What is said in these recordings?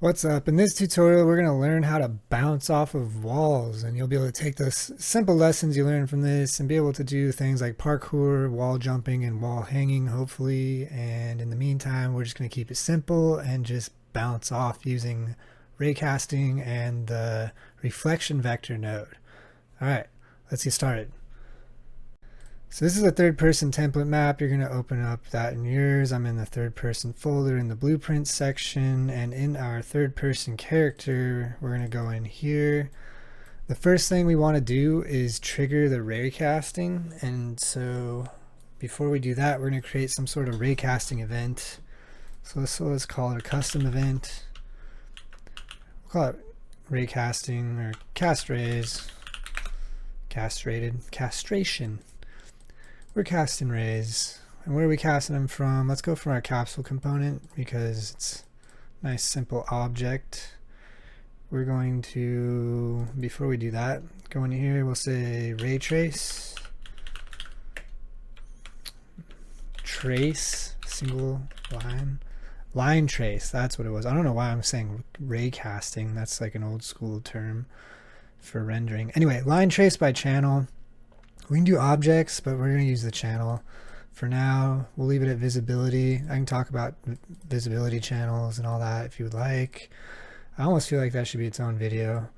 What's up? In this tutorial, we're going to learn how to bounce off of walls, and you'll be able to take those simple lessons you learn from this and be able to do things like parkour, wall jumping, and wall hanging, hopefully. And in the meantime, we're just going to keep it simple and just bounce off using raycasting and the reflection vector node. All right, let's get started. So this is a third person template map. You're going to open up that in yours. I'm in the third person folder in the blueprint section, and in our third person character, we're going to go in here. The first thing we want to do is trigger the raycasting, and so before we do that, we're going to create some sort of raycasting event. So let's call it a custom event. We'll call it raycasting or cast rays, castration. We're casting rays. And where are we casting them from? Let's go from our capsule component because it's a nice simple object. We're going to, before we do that, go in here, we'll say ray trace, single line trace, that's what it was. I don't know why I'm saying ray casting, that's like an old school term for rendering. Anyway, line trace by channel. We can do objects, but we're going to use the channel. For now, we'll leave it at visibility. I can talk about visibility channels and all that if you would like. I almost feel like that should be its own video.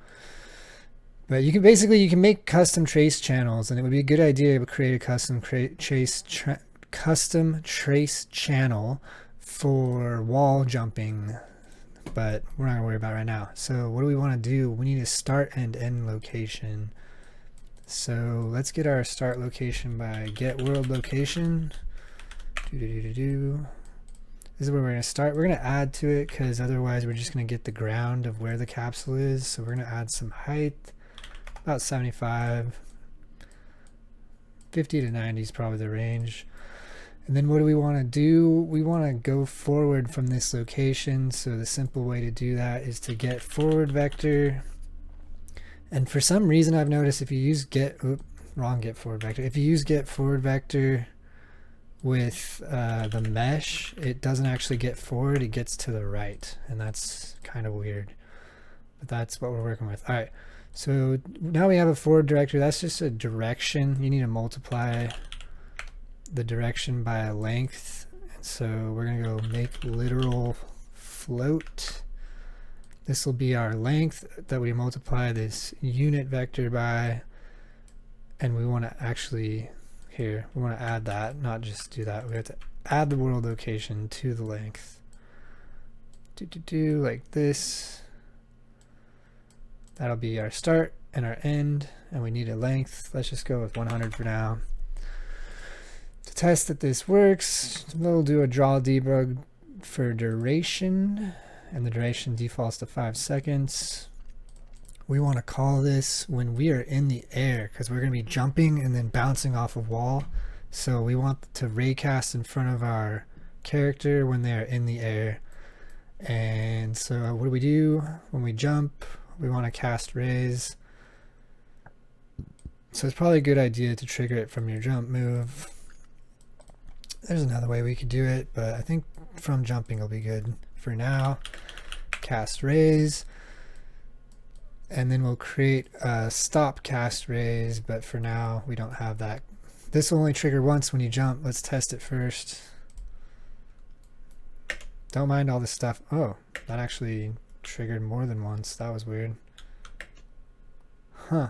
But you can make custom trace channels, and it would be a good idea to create a custom trace channel for wall jumping. But we're not going to worry about it right now. So what do we want to do? We need a start and end location. So let's get our start location by get world location. This is where we're going to start. We're going to add to it because otherwise we're just going to get the ground of where the capsule is. So we're going to add some height, about 75. 50 to 90 is probably the range. And then what do we want to do? We want to go forward from this location. So the simple way to do that is to get forward vector. And for some reason I've noticed if you use get forward vector. If you use get forward vector with the mesh, it doesn't actually get forward, it gets to the right. And that's kind of weird. But that's what we're working with. All right, so now we have a forward director. That's just a direction. You need to multiply the direction by a length. And so we're going to go make literal float. This will be our length that we multiply this unit vector by, and we want to actually, we want to add that, not just do that. We have to add the world location to the length. Like this. That'll be our start and our end, and we need a length. Let's just go with 100 for now. To test that this works, we'll do a draw debug for duration. And the duration defaults to 5 seconds. We want to call this when we are in the air because we're going to be jumping and then bouncing off a wall. So we want to raycast in front of our character when they are in the air. And so what do? When we jump, we want to cast rays. So it's probably a good idea to trigger it from your jump move. There's another way we could do it, but I think from jumping will be good for now. Cast rays, and then we'll create a stop cast rays, but for now we don't have that. This will only trigger once when you jump. Let's test it first. Don't mind all this stuff. Oh, that actually triggered more than once. That was weird. Huh.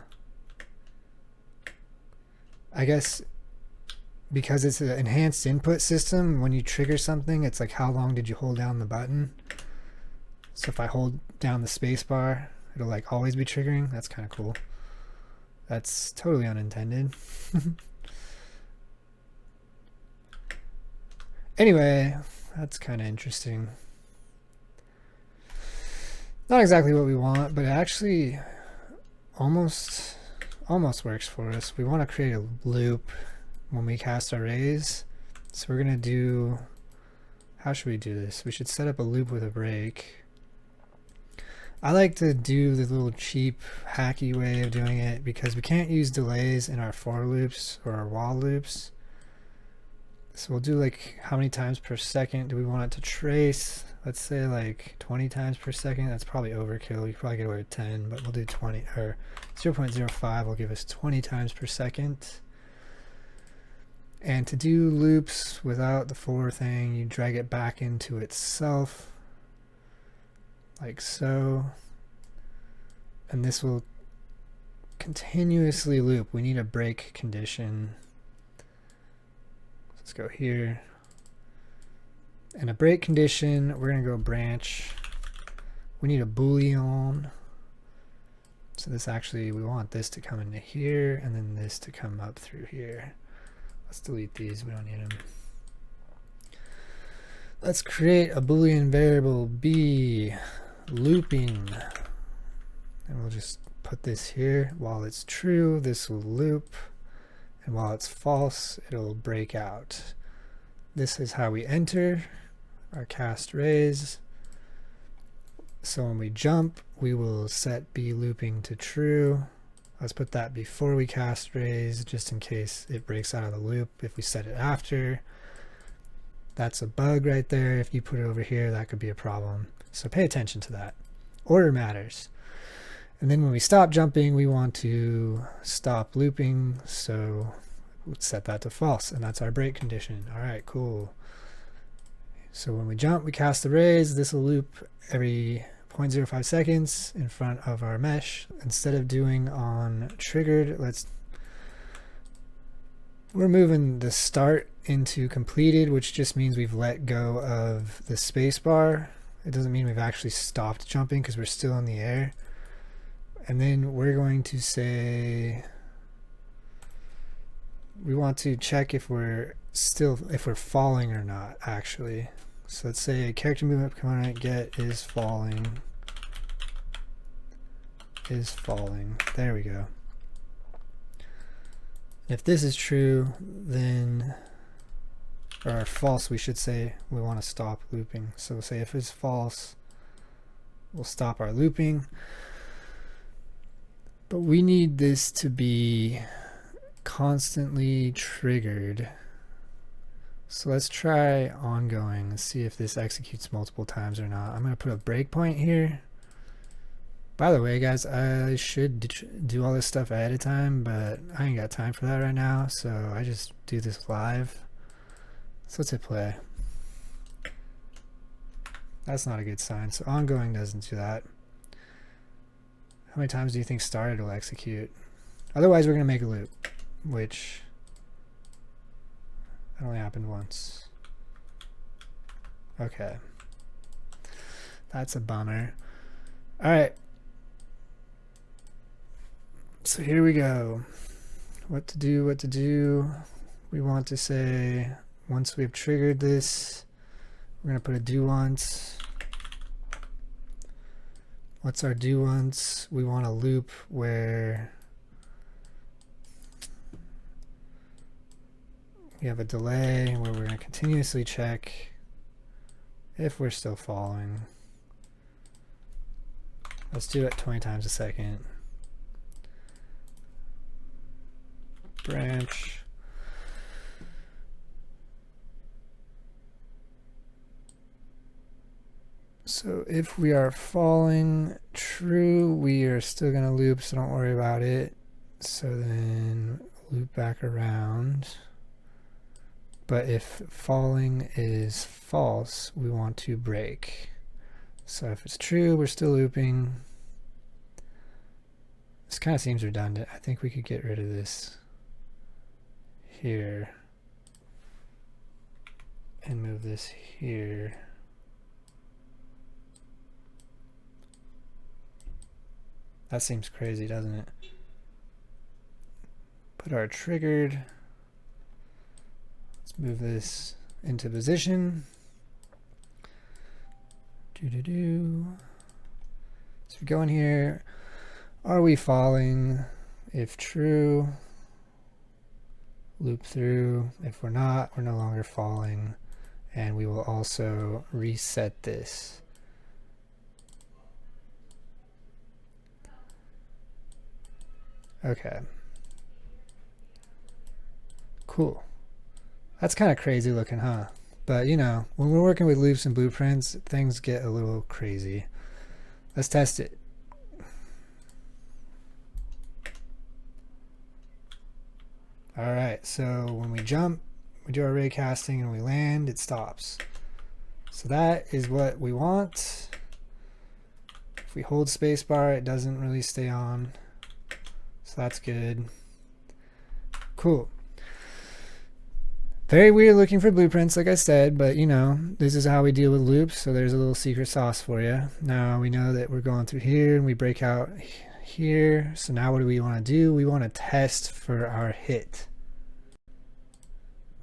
I guess because it's an enhanced input system, when you trigger something, it's like how long did you hold down the button? So if I hold down the space bar, it'll like always be triggering. That's kind of cool. That's totally unintended. Anyway, that's kind of interesting. Not exactly what we want, but it actually almost works for us. We want to create a loop when we cast our rays. So we're going to do, how should we do this? We should set up a loop with a break. I like to do the little cheap hacky way of doing it because we can't use delays in our for loops or our while loops. So we'll do like how many times per second do we want it to trace. let's say like 20 times per second. That's probably overkill. You probably get away with 10, but we'll do 20, or 0.05 will give us 20 times per second. And to do loops without the for thing, you drag it back into itself, like so. And this will continuously loop. We need a break condition. Let's go here. And a break condition, we're going to go branch. We need a boolean. So this actually, we want this to come into here and then this to come up through here. Let's delete these, we don't need them. Let's create a boolean variable b looping. And we'll just put this here. While it's true, this will loop. And while it's false, it'll break out. This is how we enter our cast raise. So when we jump, we will set b looping to true. Let's put that before we cast raise, just in case it breaks out of the loop. If we set it after, that's a bug right there. If you put it over here, that could be a problem. So pay attention to that. Order matters. And then when we stop jumping, we want to stop looping. So let's set that to false, and that's our break condition. All right, cool. So when we jump, we cast the raise. This will loop every 0.05 seconds in front of our mesh. Instead of doing on triggered, we're moving the start into completed, which just means we've let go of the space bar. It doesn't mean we've actually stopped jumping because we're still in the air. And then we're going to say, we want to check if we're falling or not, actually. So let's say character movement component get is falling. There we go. If this is true, then, or false, we should say we want to stop looping. So we'll say if it's false, we'll stop our looping. But we need this to be constantly triggered. So let's try ongoing and see if this executes multiple times or not. I'm going to put a breakpoint here. By the way, guys, I should do all this stuff ahead of time, but I ain't got time for that right now, so I just do this live. So let's hit play. That's not a good sign. So ongoing doesn't do that. How many times do you think started will execute? Otherwise, we're going to make a loop, which that only happened once. Okay. That's a bummer. All right. So here we go. What to do. We want to say, once we've triggered this, we're going to put a do once. What's our do once? We want a loop where we have a delay where we're going to continuously check if we're still falling. Let's do it 20 times a second. Branch. So if we are falling true, we are still going to loop, so don't worry about it. So then loop back around. But if falling is false, we want to break. So if it's true, we're still looping. This kind of seems redundant. I think we could get rid of this here and move this here. That seems crazy, doesn't it? Put our triggered. Let's move this into position. So we go in here. Are we falling? If true, loop through. If we're not, we're no longer falling. And we will also reset this. Okay. Cool. That's kind of crazy looking, huh? But you know, when we're working with loops and blueprints, things get a little crazy. Let's test it. All right, so when we jump, we do our ray casting and we land, it stops. So that is what we want. If we hold spacebar, it doesn't really stay on. So that's good. Cool. Very weird looking for blueprints, like I said, but you know, this is how we deal with loops, so there's a little secret sauce for you. Now we know that we're going through here and we break out here. So now what do we want to do? We want to test for our hit.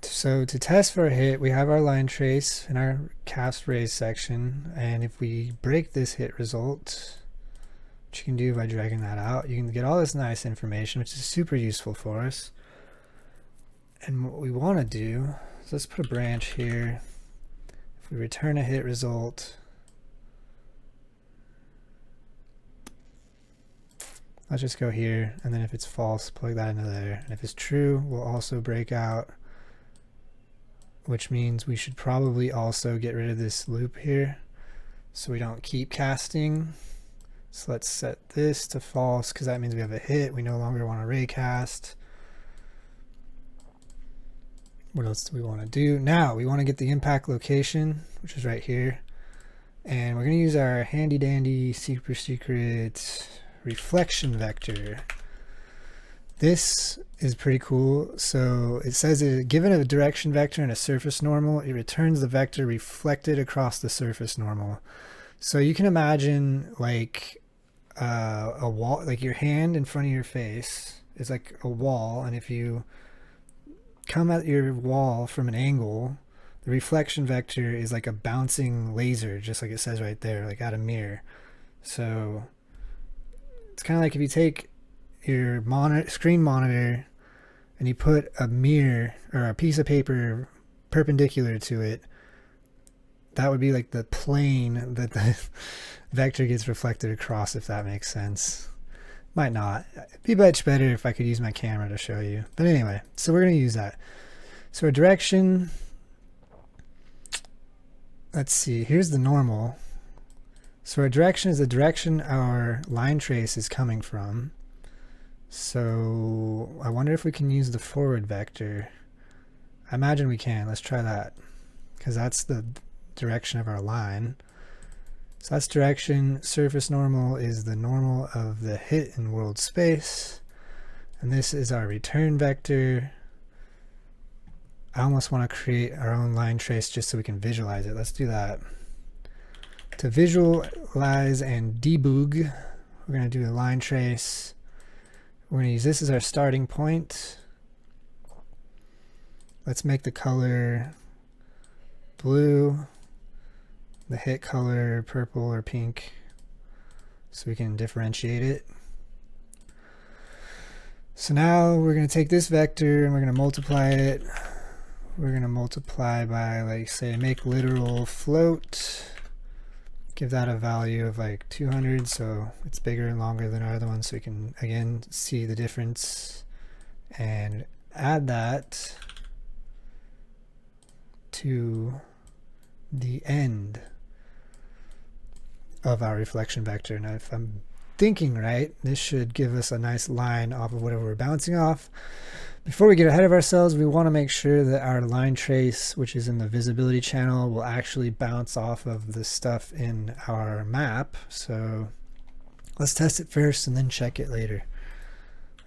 So to test for a hit, we have our line trace in our cast raise section, and if we break this hit result, which you can do by dragging that out, you can get all this nice information, which is super useful for us. And what we want to do is let's put a branch here. If we return a hit result, let's just go here, and then if it's false, plug that into there. And if it's true, we'll also break out, which means we should probably also get rid of this loop here so we don't keep casting. So let's set this to false because that means we have a hit. We no longer want to ray cast. What else do we want to do? Now we want to get the impact location, which is right here. And we're going to use our handy dandy super secret reflection vector. This is pretty cool. So it says that given a direction vector and a surface normal, it returns the vector reflected across the surface normal. So you can imagine like a wall, like your hand in front of your face is like a wall, and if you come at your wall from an angle, the reflection vector is like a bouncing laser, just like it says right there, like at a mirror. So it's kind of like if you take your screen monitor and you put a mirror or a piece of paper perpendicular to it, that would be like the plane that the vector gets reflected across, if that makes sense. Might not. It'd be much better if I could use my camera to show you. But anyway, so we're going to use that. So our direction, let's see, here's the normal. So our direction is the direction our line trace is coming from. So I wonder if we can use the forward vector. I imagine we can. Let's try that, because that's the direction of our line. So that's direction. Surface normal is the normal of the hit in world space. And this is our return vector. I almost want to create our own line trace just so we can visualize it. Let's do that. To visualize and debug, we're going to do a line trace. We're going to use this as our starting point. Let's make the color blue, the hit color purple or pink, so we can differentiate it. So now we're going to take this vector and we're going to multiply it. We're going to multiply by, like, say, make literal float. Give that a value of like 200, so it's bigger and longer than our other one, so we can again see the difference, and add that to the end of our reflection vector. Now if I'm thinking right, this should give us a nice line off of whatever we're bouncing off. Before we get ahead of ourselves, we want to make sure that our line trace, which is in the visibility channel, will actually bounce off of the stuff in our map. So let's test it first and then check it later.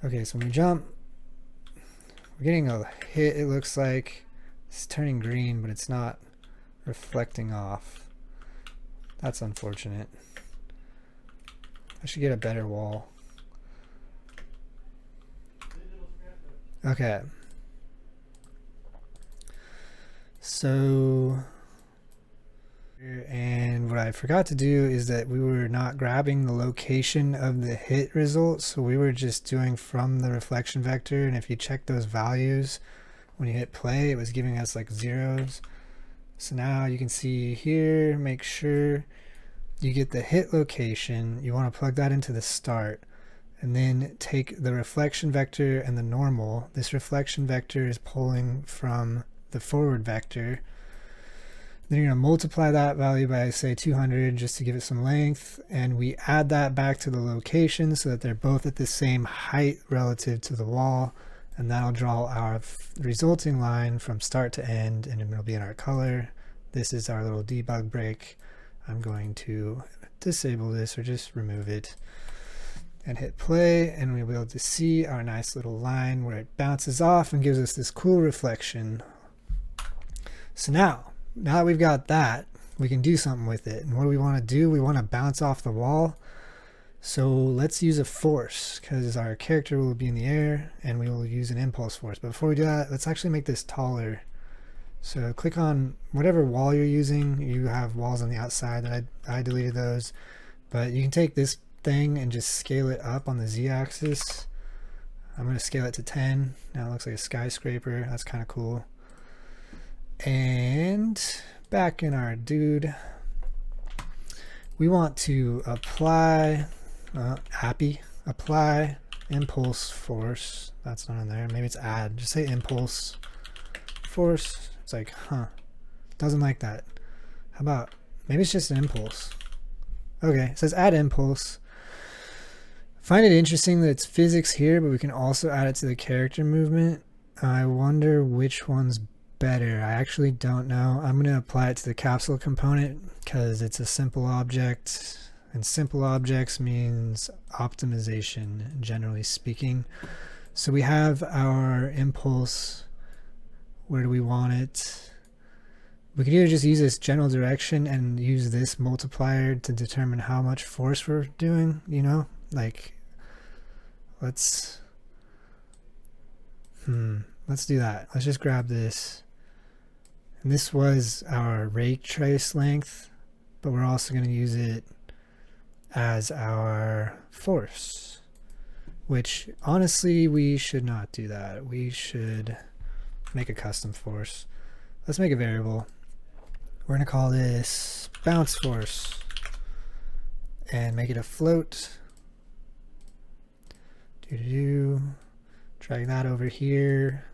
Okay, so when we jump, we're getting a hit. It looks like it's turning green, but it's not reflecting off. That's unfortunate. I should get a better wall. Okay. So, and what I forgot to do is that we were not grabbing the location of the hit result, so we were just doing from the reflection vector, and if you check those values when you hit play, it was giving us like zeros. So now you can see here, make sure you get the hit location. You want to plug that into the start, and then take the reflection vector and the normal. This reflection vector is pulling from the forward vector. Then you're going to multiply that value by, say, 200 just to give it some length, and we add that back to the location so that they're both at the same height relative to the wall, and that'll draw our resulting line from start to end, and it'll be in our color. This is our little debug break. I'm going to disable this or just remove it and hit play, and we'll be able to see our nice little line where it bounces off and gives us this cool reflection. So now that we've got that, we can do something with it. And what do we want to do? We want to bounce off the wall. So let's use a force, because our character will be in the air and we will use an impulse force. But before we do that, let's actually make this taller. So click on whatever wall you're using. You have walls on the outside, and I deleted those. But you can take this thing and just scale it up on the z-axis. I'm going to scale it to 10. Now it looks like a skyscraper. That's kind of cool. And back in our dude, we want to apply apply impulse force. That's not in there. Maybe it's add. Just say impulse force. It's like, doesn't like that. How about maybe it's just an impulse? Okay, it says add impulse. Find it interesting that it's physics here, but we can also add it to the character movement. I wonder which one's better. I actually don't know. I'm going to apply it to the capsule component because it's a simple object, and simple objects means optimization, generally speaking. So we have our impulse. Where do we want it? We could either just use this general direction and use this multiplier to determine how much force we're doing, you know? Like, let's do that. Let's just grab this. And this was our ray trace length, but we're also going to use it as our force, which honestly we should not do that. We should make a custom force. Let's make a variable. We're going to call this bounce force and make it a float. Drag that over here.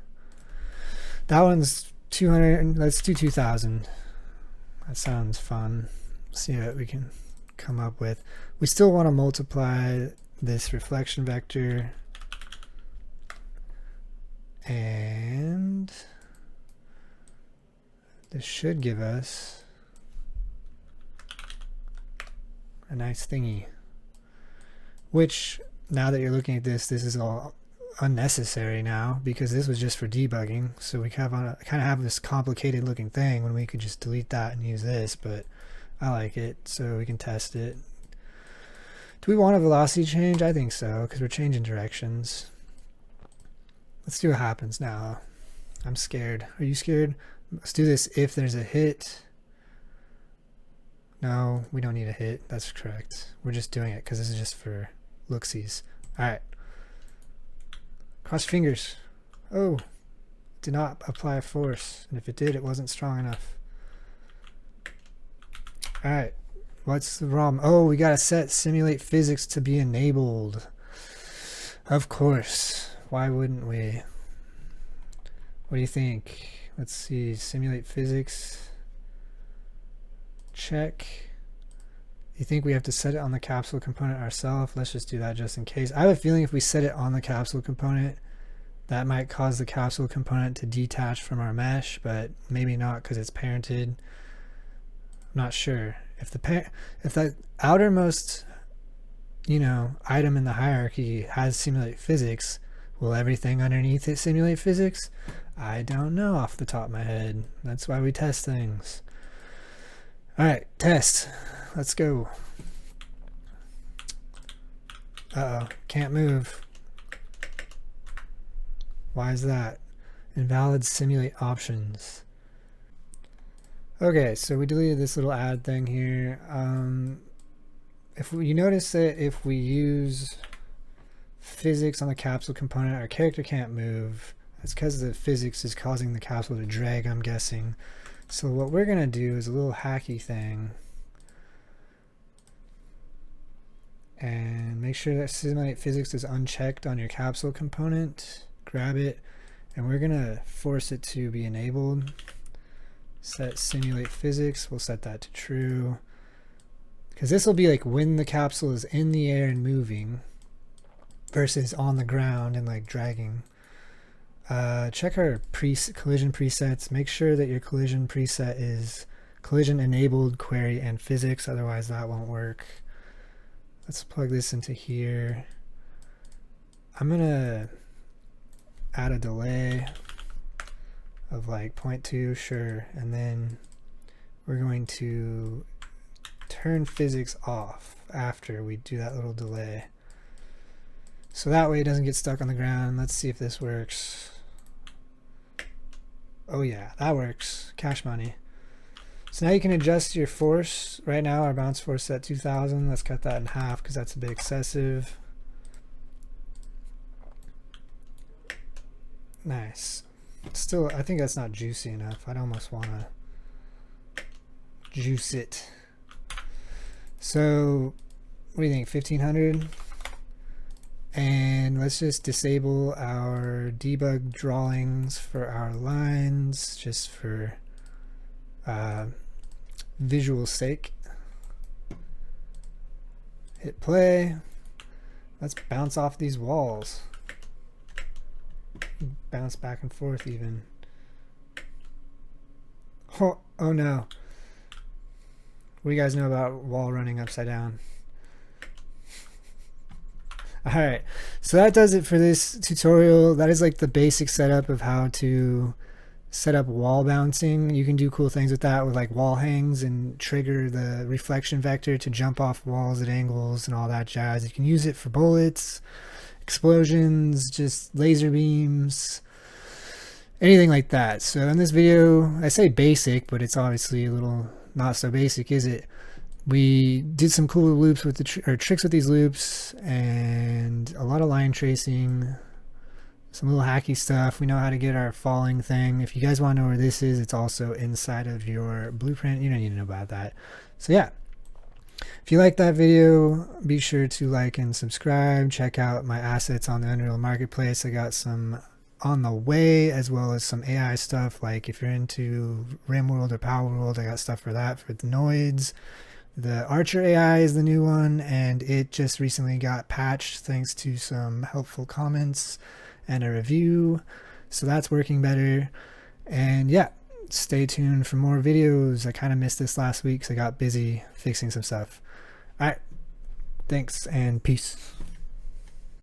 That one's 200. Let's do 2000. That sounds fun. Let's see what we can come up with. We still want to multiply this reflection vector, and this should give us a nice thingy, which now that you're looking at this is all unnecessary now because this was just for debugging. So we kind of have this complicated looking thing when we could just delete that and use this, but I like it so we can test it. Do we want a velocity change? I think so, because we're changing directions. Let's see what happens now. I'm scared. Are you scared? Let's do this if there's a hit. No, we don't need a hit. That's correct. We're just doing it because this is just for looksies. Alright. Cross fingers. Oh. Did not apply a force. And if it did, it wasn't strong enough. Alright. What's the problem? Oh, we gotta set simulate physics to be enabled. Of course. Why wouldn't we? What do you think? Let's see. Simulate physics. Check. You think we have to set it on the capsule component ourselves? Let's just do that just in case. I have a feeling if we set it on the capsule component, that might cause the capsule component to detach from our mesh, but maybe not because it's parented. I'm not sure. If the outermost, item in the hierarchy has simulate physics, will everything underneath it simulate physics? I don't know off the top of my head. That's why we test things. Alright, test. Let's go. Uh-oh, can't move. Why is that? Invalid simulate options. Okay, so we deleted this little add thing here. You notice that if we use physics on the capsule component, our character can't move. That's because the physics is causing the capsule to drag, I'm guessing. So what we're going to do is a little hacky thing. And make sure that simulate physics is unchecked on your capsule component. Grab it, and we're going to force it to be enabled. Set simulate physics, we'll set that to true. Because this will be like when the capsule is in the air and moving versus on the ground and like dragging. Check our collision presets. Make sure that your collision preset is collision enabled, query, and physics, otherwise that won't work. Let's plug this into here. I'm gonna add a delay of like 0.2, sure, and then we're going to turn physics off after we do that little delay. So that way it doesn't get stuck on the ground. Let's see if this works. Oh yeah, that works. Cash money. So now you can adjust your force. Right now our bounce force is at 2000. Let's cut that in half because that's a bit excessive. Nice. Still, I think that's not juicy enough. I'd almost want to juice it. So what do you think, 1500? And let's just disable our debug drawings for our lines just for visual sake. Hit play. Let's bounce off these walls. Bounce back and forth even. Oh no. What do you guys know about wall running upside down? Alright, so that does it for this tutorial. That is like the basic setup of how to set up wall bouncing. You can do cool things with that with like wall hangs and trigger the reflection vector to jump off walls at angles and all that jazz. You can use it for bullets, explosions, just laser beams, anything like that. So in this video, I say basic, but it's obviously a little not so basic, is it? We did some cool loops with the tricks with these loops and a lot of line tracing, some little hacky stuff. We know how to get our falling thing. If you guys want to know where this is, it's also inside of your blueprint. You don't need to know about that. So yeah, if you like that video, be sure to like and subscribe. Check out my assets on the Unreal Marketplace. I got some on the way, as well as some AI stuff. Like if you're into RimWorld or PowerWorld, I got stuff for that, for the Noids. The Archer AI is the new one, and it just recently got patched thanks to some helpful comments and a review. So that's working better. And yeah, stay tuned for more videos. I kind of missed this last week because I got busy fixing some stuff. All right, thanks and peace.